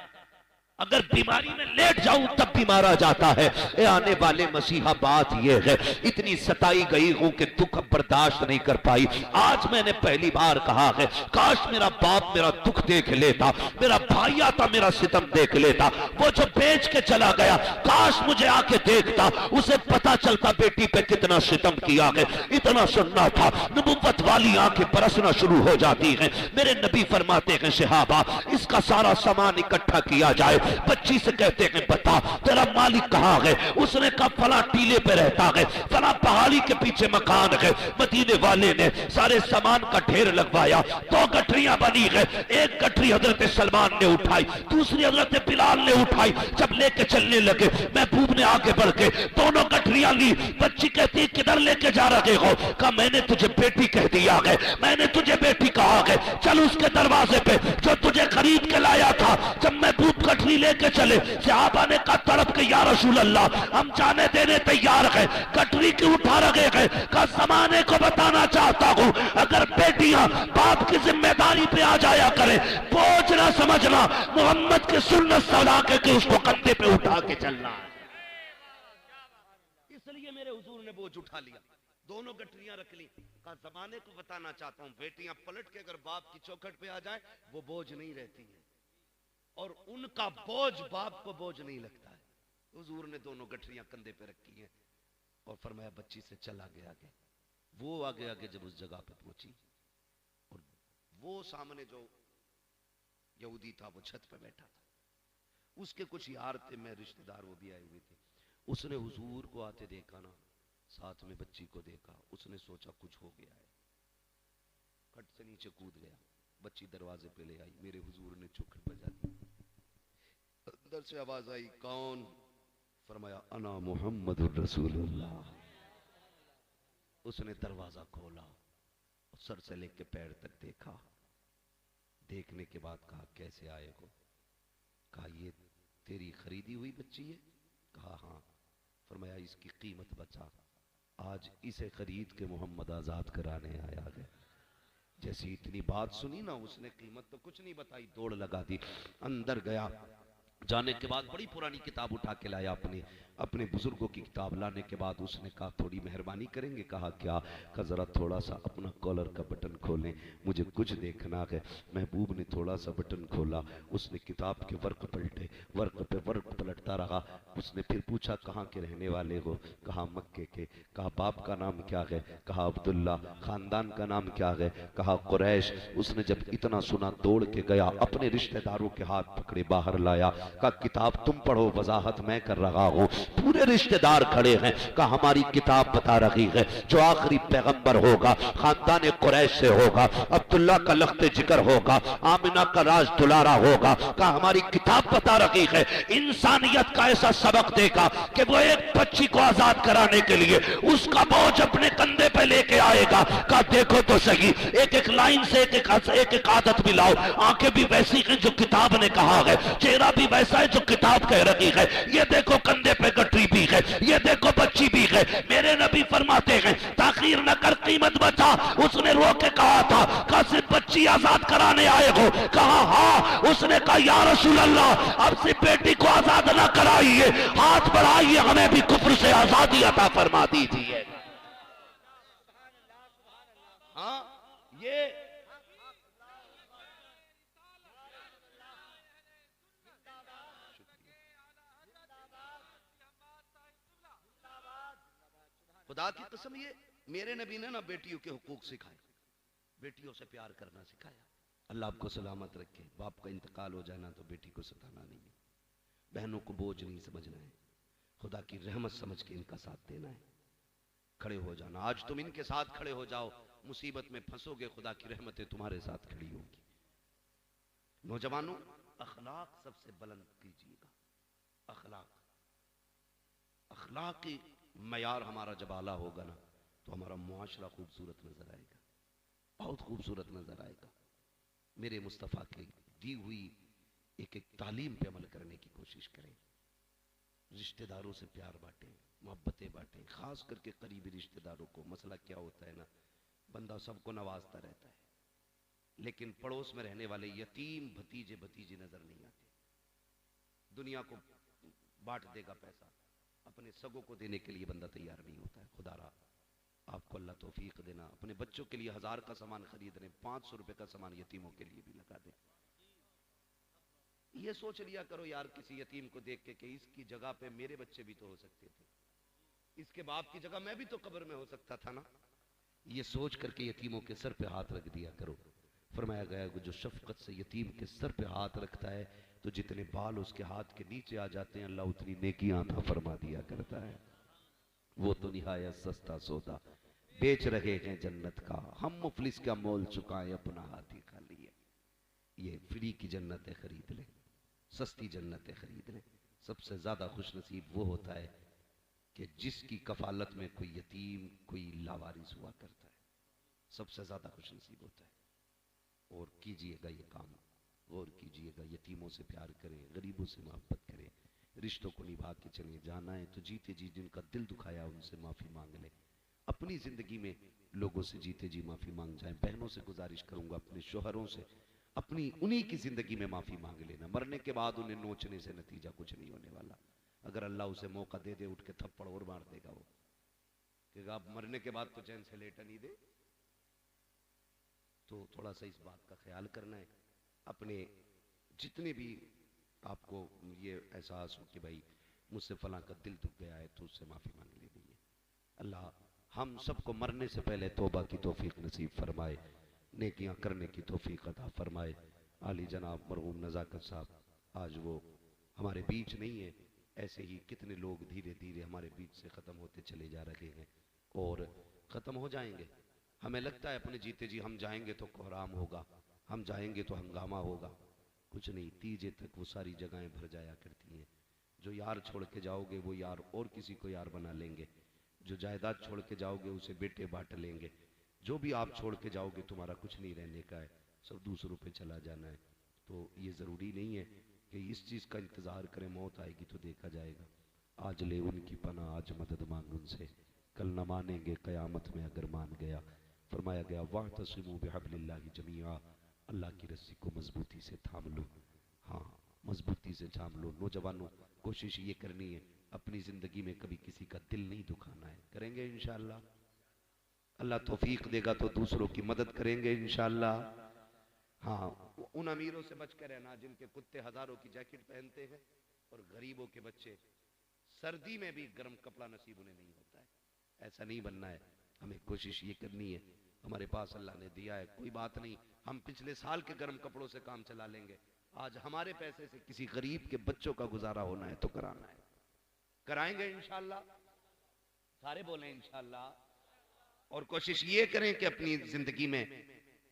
अगर बीमारी में लेट जाऊं तब भी मारा जाता है। ए आने वाले मसीहा बात यह है इतनी सताई गई हूं कि दुख बर्दाश्त नहीं कर पाई। आज मैंने पहली बार कहा है काश मेरा बाप मेरा दुख देख लेता, मेरा भाई आता मेरा सितम देख लेता। वो जो बेच के चला गया काश मुझे आके देखता, उसे पता चलता बेटी पे कितना सितम किया है। इतना सुनना था, नबुव्वत वाली आंखें बरसना शुरू हो जाती हैं। मेरे नबी फरमाते हैं सहाबा इसका सारा सामान इकट्ठा किया जाए। बच्ची से कहते हैं बता तेरा मालिक कहाँ है? उसने कहा फला टीले पे रहता है, फला पहाड़ी के पीछे मकान है। मदीने वाले ने सारे सामान का ढेर लगवाया। 2 गठरियां बनी है, एक गठरी हजरत सलमान ने उठाई, दूसरी हजरत बिलाल ने उठाई। जब लेके चलने लगे महबूब ने आगे बढ़ के दोनों गठरियां ली। बच्ची कहती किधर लेके जा रहे हो? कहा मैंने तुझे बेटी कह दिया है, मैंने तुझे बेटी कहा है, चल उसके दरवाजे पे जो तुझे खरीद के लाया था। जब महबूब गठरी लेके चले सहाबा ने कहा तड़प के या रसूल अल्लाह हम जाने देने तैयार हैं। गठरी की उठा रहे हैं। कहा जमाने को बताना चाहता हूं अगर बेटियां बाप की जिम्मेदारी पे आ जाया करें बोझ ना समझना, मोहम्मद की सुन्नत सला के उसको कंधे पे उठा के चलना। इसलिए मेरे हुजूर ने बोझ उठा लिया, दोनों गठरियां रख ली। कहा जमाने को बताना चाहता हूं बेटियां पलट के अगर बाप की चौखट पे आ जाए वो बोझ नहीं रहती है और उनका बोझ बाप को बोझ नहीं लगता है। हुजूर ने दोनों गठरियां कंधे पे रखी हैं और फरमाया बच्ची से चल आगे आगे। वो आगे आगे जब उस जगह पे पहुंची और वो सामने जो यहूदी था वो छत पे बैठा था, उसके कुछ यार थे मैं रिश्तेदार, वो भी आए हुए थे। उसने हुजूर को आते देखा ना, साथ में बच्ची को देखा, उसने सोचा कुछ हो गया है, खट से नीचे कूद गया। बच्ची दरवाजे पे ले आई, मेरे हुजूर ने चौखट बजा दी। अंदर से आवाज आई कौन? फरमाया अना मुहम्मदुर रसूलुल्लाह। उसने दरवाजा खोला, सर से लेके पैर तक देखा। देखने के बाद कहा कैसे आए हो? कहा ये तेरी खरीदी हुई बच्ची है? कहा हाँ। फरमाया इसकी कीमत बता, आज इसे खरीद के मोहम्मद आजाद कराने आया है। जैसी इतनी बात सुनी ना उसने कीमत तो कुछ नहीं बताई, दौड़ लगा दी। अंदर गया, जाने के बाद बड़ी पुरानी किताब उठा के लाया, अपने बुजुर्गों की किताब लाने के बाद उसने कहा थोड़ी मेहरबानी करेंगे। कहा क्या? का जरा थोड़ा सा अपना कॉलर का बटन खोलें, मुझे कुछ देखना है। महबूब ने थोड़ा सा बटन खोला, उसने किताब के वर्क पलटे, वर्क पे वर्क पलटता रहा। उसने फिर पूछा कहाँ के रहने वाले हो? कहा मक्के के। कहा बाप का नाम क्या है? कहा अब्दुल्ला। खानदान का नाम क्या है? कहा कुरैश। उसने जब इतना सुना दौड़ के गया, अपने रिश्तेदारों के हाथ पकड़े बाहर लाया। कहा किताब तुम पढ़ो, वजाहत मैं कर रहा हूं। पूरे रिश्तेदार खड़े हैं। कहा हमारी किताब बता रही है जो आखिरी पैगंबर होगा खानदान कुरैश से होगा, अब्दुल्ला का लख्त जिक्र होगा, आमिना का राज दुलारा होगा। कहा हमारी किताब बता रही है इंसानियत का ऐसा सबक देगा कि वो एक बच्ची को आजाद कराने के लिए उसका बोझ अपने कंधे पे लेके आएगा। कहा देखो तो सही, एक एक लाइन से एक एक आदत भी लाओ। आंखें भी वैसी हैं जो किताब ने कहा है, चेहरा भी वैसा है जो किताब कह रही है। ये देखो कंधे पे गठरी भी है, ये देखो बच्ची भी है। मेरे नबी फरमाते हैं ताखीर न कर कीमत बचा। उसने रो के कहा था कहा सिर्फ बच्ची आजाद कराने आए हो? कहा हाँ। उसने कहा या रसूल अल्लाह अब सिर्फ बेटी को आजाद ना कराइए, हाथ बढ़ाइए, हमें भी कुफ्र से आजादी अता फरमा दीजिए। हाँ ये खुदा की कसम, ये मेरे नबी ने ना बेटियों के हुकूक सिखाए, बेटियों से प्यार करना सिखाया। अल्लाह आपको सलामत रखे। बाप का इंतकाल हो जाना तो बेटी को सताना नहीं है, बहनों को बोझ नहीं समझना है, खुदा की रहमत समझ के इनका साथ देना है, खड़े हो जाना। आज तुम इनके साथ खड़े हो जाओ, मुसीबत में फंसोगे, खुदा की रहमतें तुम्हारे साथ खड़ी होंगी। नौजवानों, अखलाक सबसे बुलंद कीजिएगा। अखलाक, अखलाकी मयार हमारा जब आला होगा ना तो हमारा मुआशरा खूबसूरत नजर आएगा, बहुत खूबसूरत नजर आएगा। मेरे मुस्तफ़ा की दी हुई एक एक तालीम पे अमल करने की कोशिश करें। रिश्तेदारों से प्यार बांटें, मोहब्बतें बांटें, खास करके करीबी रिश्तेदारों को। मसला क्या होता है ना, बंदा सबको नवाजता रहता है लेकिन पड़ोस में रहने वाले यतीम भतीजे भतीजी नजर नहीं आते। दुनिया को बांट देगा पैसा, अपने सगों को देने के लिए बंदा तैयार नहीं होता है। खुदारा आपको अल्लाह तौफीक देना। अपने बच्चों के लिए 1000 का सामान खरीद रहे, 500 रुपए का सामान यतीमों के लिए भी लगा दे। ये सोच लिया करो यार किसी यतीम को देख के कि इसकी जगह पे मेरे बच्चे भी तो हो सकते थे, इसके बाप की जगह मैं भी तो कब्र में हो सकता था ना। ये सोच करके यतीमों के सर पे हाथ रख दिया करो। फरमाया गया जो शफकत से यतीम के सर पे हाथ रखता है तो जितने बाल उसके हाथ के नीचे आ जाते हैं अल्लाह उतनी नेकियां अता फरमा दिया करता है। वो तो निहायत सस्ता सौदा बेच रहे हैं जन्नत का, हम मुफलिस का मोल चुकाएं अपना हाथ ही खा लिए। ये फ्री की जन्नतें खरीद लें, सस्ती जन्नतें खरीद लें। सबसे ज्यादा खुश नसीब वो होता है कि जिसकी कफालत में कोई यतीम कोई लावारिस हुआ करता है, सबसे ज्यादा खुश नसीब होता है। और कीजिएगा ये काम, गौर कीजिएगा, यतीमों से प्यार करें, गरीबों से मोहब्बत करें, रिश्तों को निभा के चले। जाना है तो जीते जी जिनका दिल दुखाया उनसे माफी मांग ले। अपनी जिंदगी में लोगों से जीते जी माफी मांग जाएं। बहनों से गुजारिश करूंगा, अपने शोहरों से अपनी उन्हीं की जिंदगी में माफी मांग लेना। मरने के बाद उन्हें नोचने से नतीजा कुछ नहीं होने वाला। अगर अल्लाह उसे मौका दे दे, उठ के थप्पड़ और मार देगा वो, कि आप मरने के बाद तो चैन से लेटा नहीं दे। तो थोड़ा सा इस बात का ख्याल करना है। अपने जितने भी आपको ये एहसास हो कि भाई मुझसे फलां का दिल दुख गया है तो उससे माफी मांग लेनी है। अल्लाह हम सबको मरने से पहले तौबा की तौफीक नसीब फरमाए, नेकियां करने की तौफीक अता फरमाए। आली जनाब मरहूम नज़ाकत साहब आज वो हमारे बीच नहीं है। ऐसे ही कितने लोग धीरे धीरे हमारे बीच से ख़त्म होते चले जा रहे हैं और ख़त्म हो जाएंगे। हमें लगता है अपने जीते जी हम जाएंगे तो कोहराम होगा, हम जाएंगे तो हंगामा होगा। कुछ नहीं, तीजे तक वो सारी जगहें भर जाया करती हैं। जो यार छोड़ के जाओगे वो यार और किसी को यार बना लेंगे, जो जायदाद छोड़ के जाओगे उसे बेटे बांट लेंगे। जो भी आप छोड़ के जाओगे तुम्हारा कुछ नहीं रहने का है, सब दूसरों पे चला जाना है। तो ये ज़रूरी नहीं है कि इस चीज़ का इंतज़ार करें मौत आएगी तो देखा जाएगा। आज ले उनकी पना, आज मदद मांग उनसे, कल न मानेंगे क़यामत में अगर मान गया। फरमाया गया वातसिमू बिहब्लिल्लाहि जमीआ, अल्लाह की रस्सी को मजबूती से थाम लो। हाँ, मजबूती से थाम लो। नौजवानों, कोशिश ये करनी है अपनी जिंदगी में कभी किसी का दिल नहीं दुखाना है। करेंगे इंशाअल्लाह। अल्लाह तौफीक देगा तो दूसरों की मदद करेंगे इंशाअल्लाह। हाँ, उन अमीरों से बच कर रहना जिनके कुत्ते हजारों की जैकेट पहनते हैं और गरीबों के बच्चे सर्दी में भी गर्म कपड़ा नसीब उन्हें नहीं होता है। ऐसा नहीं बनना है। हमें कोशिश ये करनी है, हमारे पास अल्लाह ने दिया है, कोई बात नहीं, हम पिछले साल के गर्म कपड़ों से काम चला लेंगे। आज हमारे पैसे से किसी गरीब के बच्चों का गुजारा होना है तो कराना है, कराएंगे इंशाअल्लाह। सारे बोले इंशाअल्लाह। और कोशिश ये करें कि अपनी जिंदगी में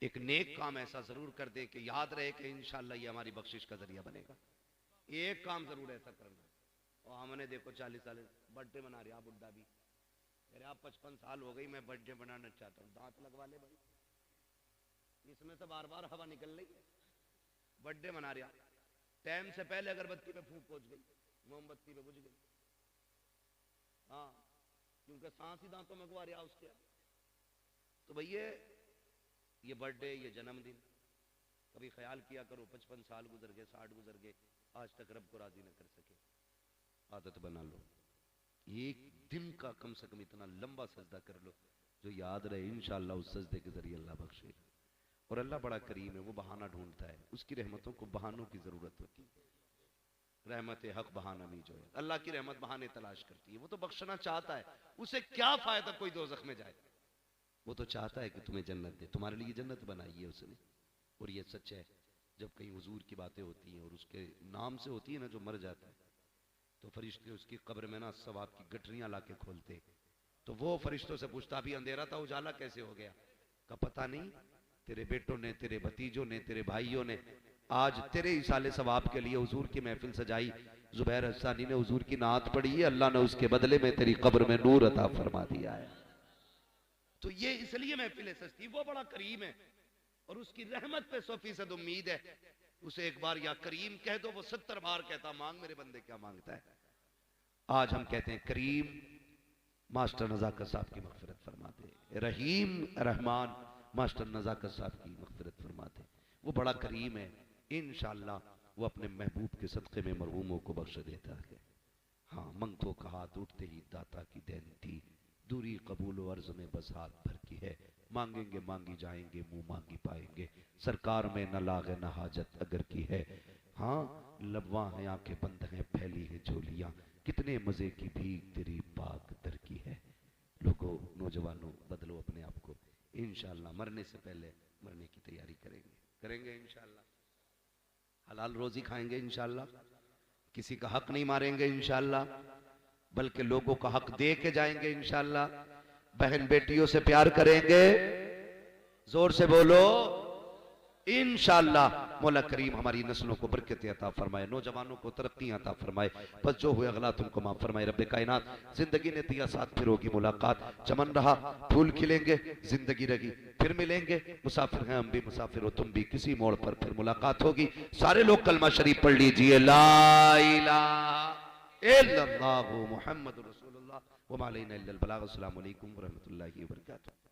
एक नेक काम ऐसा जरूर कर दें कि याद रहे कि इंशाअल्लाह ये हमारी बख्शिश का जरिया बनेगा। एक काम जरूर ऐसा करना। और हमने देखो 40 साल बर्थडे मना रहे, बुढ़ा भी अरे आप 55 साल हो गई, मैं बर्थडे बनाना चाहता हूँ, दांत लगवा ले भाई, इसमें से बार बार हवा निकल रही है। बर्थडे मना रहा, टाइम से पहले अगरबत्ती पे फूंक पहुंच गई, मोमबत्ती पे बुझ गई। हाँ, क्योंकि सांस ही दांतों में गुआ रहा उसके। तो भैया ये बर्थडे, ये जन्मदिन कभी ख्याल किया करो 55 साल गुजर गए, 60 गुजर गए, आज तक रब को राजी न कर सके। आदत बना लो, एक दिन का कम से कम इतना लंबा सजदा कर लो जो याद रहे इंशाअल्लाह उस सजदे के जरिए अल्लाह बख्शे। और अल्लाह बड़ा करीम है, वो बहाना ढूंढता है, उसकी रहमतों को बहानों की जरूरत होती है। रहमत हक बहाना नहीं जो है, अल्लाह की रहमत बहाने तलाश करती है। वो तो बख्शना चाहता है, उसे क्या फायदा कोई दोज़ख में जाए, वो तो चाहता है कि तुम्हें जन्नत दे, तुम्हारे लिए जन्नत बनाई है उसने। और ये सच है, जब कहीं हुजूर की बातें होती हैं और उसके नाम से होती है ना, जो मर जाता है तो फरिश्ते उसकी कब्र में ना सवाब की गठरियां लाके खोलते, तो वो फरिश्तों से पूछता अभी अंधेरा था उजाला कैसे हो गया? का पता नहीं, तेरे बेटों ने, तेरे भतीजों ने, तेरे भाइयों ने आज तेरे इसाले सवाब के लिए हुजूर की महफिल सजाई, जुबैर हस्सानी ने हुजूर की नात पढ़ी है, अल्लाह ने उसके बदले में तेरी कब्र में नूर अता फरमा दिया है। तो ये इसलिए महफिल सस्ती, वो बड़ा करीम है और उसकी रहमत पे 100% उम्मीद है। उसे एक बार या करीम कह दो, वो 70 बार कहता मांग मेरे बंदे क्या मांगता है। आज हम कहते हैं करीम, मास्टर नजाकत साहब की मगफिरत फरमा दे, रहीम रहमान मास्टर नजाकत साहब की मगफिरत फरमा दे। वो बड़ा करीम है, इंशाअल्लाह वो अपने महबूब के सदक़े में मरहूमों को बख्श देता है। हाँ, मंगतों का हाथ उठते ही दाता की देन थी, दूरी कबूल व अर्ज में बस हाथ भर की है, मांगेंगे मांगी जाएंगे, मुंह मांगी पाएंगे, सरकार में न लागे न हाजत अगर की है। हाँ, लबवा है आंखें बंद हैं, फैली है झोलियां, कितने मजे की भीख तेरी पाक दर की है। लोगों, नौजवानों, बदलो अपने आप को, इंशाअल्लाह मरने से पहले मरने की तैयारी करेंगे इंशाअल्लाह। हलाल रोजी खाएंगे इंशाअल्लाह, किसी का हक नहीं मारेंगे इंशाअल्लाह, बल्कि लोगों का हक दे के जाएंगे इंशाअल्लाह। बहन बेटियों से प्यार करेंगे, जोर से बोलो इंशाअल्लाह। मौला करीम हमारी नस्लों को बरकत अता फरमाए, नौजवानों को तरक्की अता फरमाए, बस जो हुए अगला तुमको माफ फरमाए। रब्बे कायनात, जिंदगी ने दिया साथ, फिर होगी मुलाकात, चमन रहा फूल खिलेंगे, जिंदगी रही फिर मिलेंगे, मुसाफिर हैं हम भी, मुसाफिर हो तुम भी, किसी मोड़ पर फिर मुलाकात होगी। सारे लोग कलमा शरीफ पढ़ लीजिए, ला इलाहा इल्लल्लाहु मुहम्मदुर रसूलुल्लाह व मा अलैना इल्लल बलाग। अस्सलामु अलैकुम व रहमतुल्लाहि व बरकातुहू।